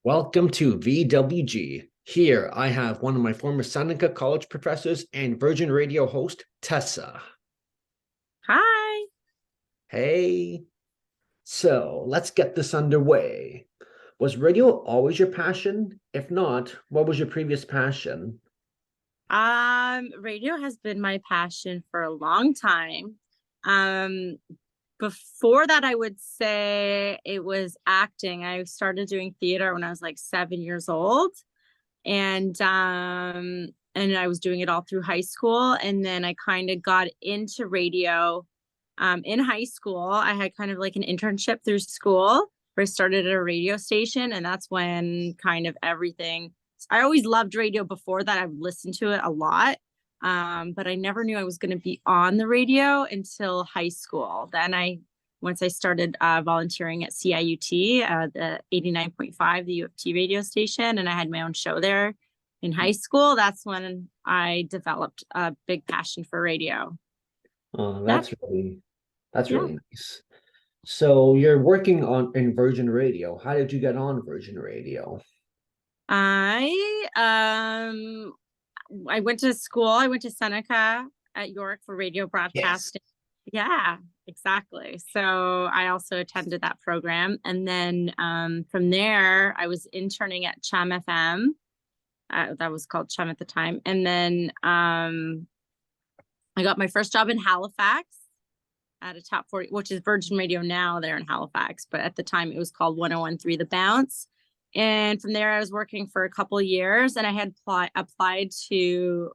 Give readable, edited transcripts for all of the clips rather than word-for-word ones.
Welcome to VWG. Here I have one of my former Seneca College professors and Virgin Radio host, Tessa. Hi. Hey, so let's get this underway. Was radio always your passion? If not, what was your previous passion? Radio has been my passion for a long time. Um, Before that, I would say it was acting. I started doing theater when I was like 7 years old, and I was doing it all through high school. And then I kind of got into radio in high school. I had kind of like an internship through school where I started at a radio station, and that's when kind of everything. I always loved radio before that. I've listened to it a lot, but I never knew I was going to be on the radio until high school. Once I started volunteering at CIUT, the 89.5, the U of T radio station, and I had my own show there in high school. That's when I developed a big passion for radio. Oh, Yeah, that's yeah. really nice. So you're working on in Virgin Radio. How did you get on Virgin Radio? I um I went to school. I went to Seneca at York for radio Yes. broadcasting. Yeah, exactly. So I also attended that program. And then from there, I was interning at Chum FM. That was called Chum at the time. And then I got my first job in Halifax at a top 40, which is Virgin Radio now. They're in Halifax. But at the time, it was called 101.3 The Bounce. And from there, I was working for a couple of years, and I had applied to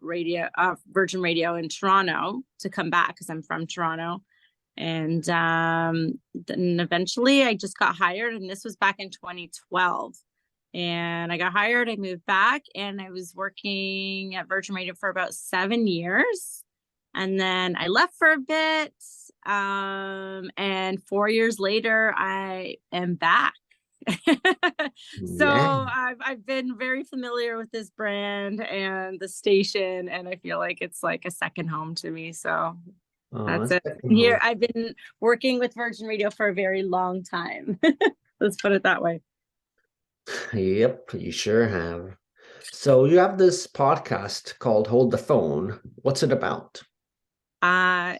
Virgin Radio in Toronto to come back because I'm from Toronto. And then eventually, I just got hired, and this was back in 2012. And I got hired. I moved back, and I was working at Virgin Radio for about 7 years. And then I left for a bit. And 4 years later, I am back. So Yeah. I've been very familiar with this brand and the station, and I feel like it's like a second home to me. So Oh, that's that's it. second Here home. I've been working with Virgin Radio for a very long time. Let's put it that way. Yep, you sure have. So you have this podcast called Hold the Phone. What's it about?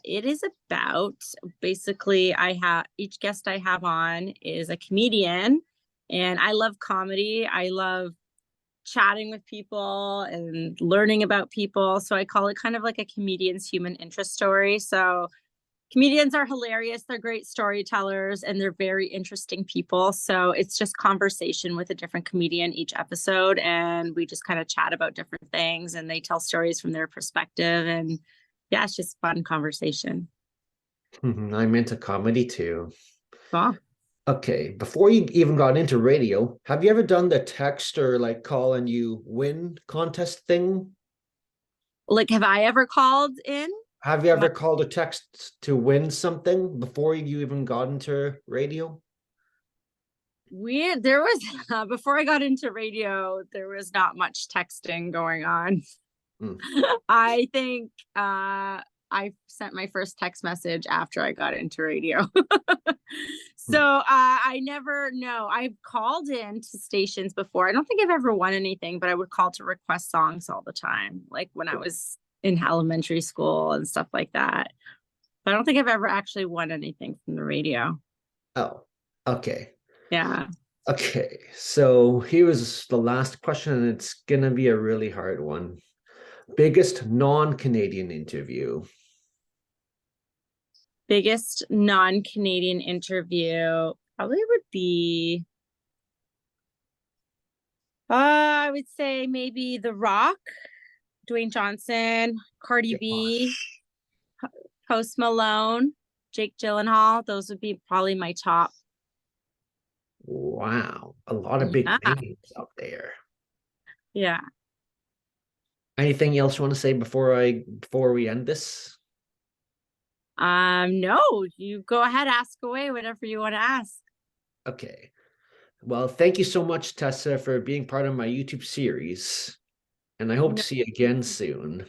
It is about basically I have each guest I have on is a comedian, and I love comedy. I love chatting with people and learning about people. So I call it kind of like a comedian's human interest story. So comedians are hilarious, they're great storytellers, and they're very interesting people. So it's just conversation with a different comedian each episode, and we just kind of chat about different things, and they tell stories from their perspective. And yeah, it's just fun conversation. I'm into comedy too. Cool. Okay, before you even got into radio, have you ever done the text or like call and you win contest thing? Like, have I ever called in? Have you Have I- ever called a text to win something before you even got into radio? There was before I got into radio, there was not much texting going on. Hmm. I think I sent my first text message after I got into radio. So I never know. I've called in to stations before. I don't think I've ever won anything, but I would call to request songs all the time, like when I was in elementary school and stuff like that. But I don't think I've ever actually won anything from the radio. Oh, okay. Yeah. Okay, so here is the last question, and it's gonna be a really hard one. Biggest non-Canadian interview. Biggest non-Canadian interview probably would be I would say maybe The Rock, Dwayne Johnson, Cardi B, Gosh. Post Malone, Jake Gyllenhaal. Those would be probably my top. Wow, a lot of big Yeah. names up there. Yeah. Anything else you want to say before we end this? No, you go ahead, ask away whatever you want to ask. Okay. Well, thank you so much, Tessa, for being part of my YouTube series, and I hope to No, see you again soon.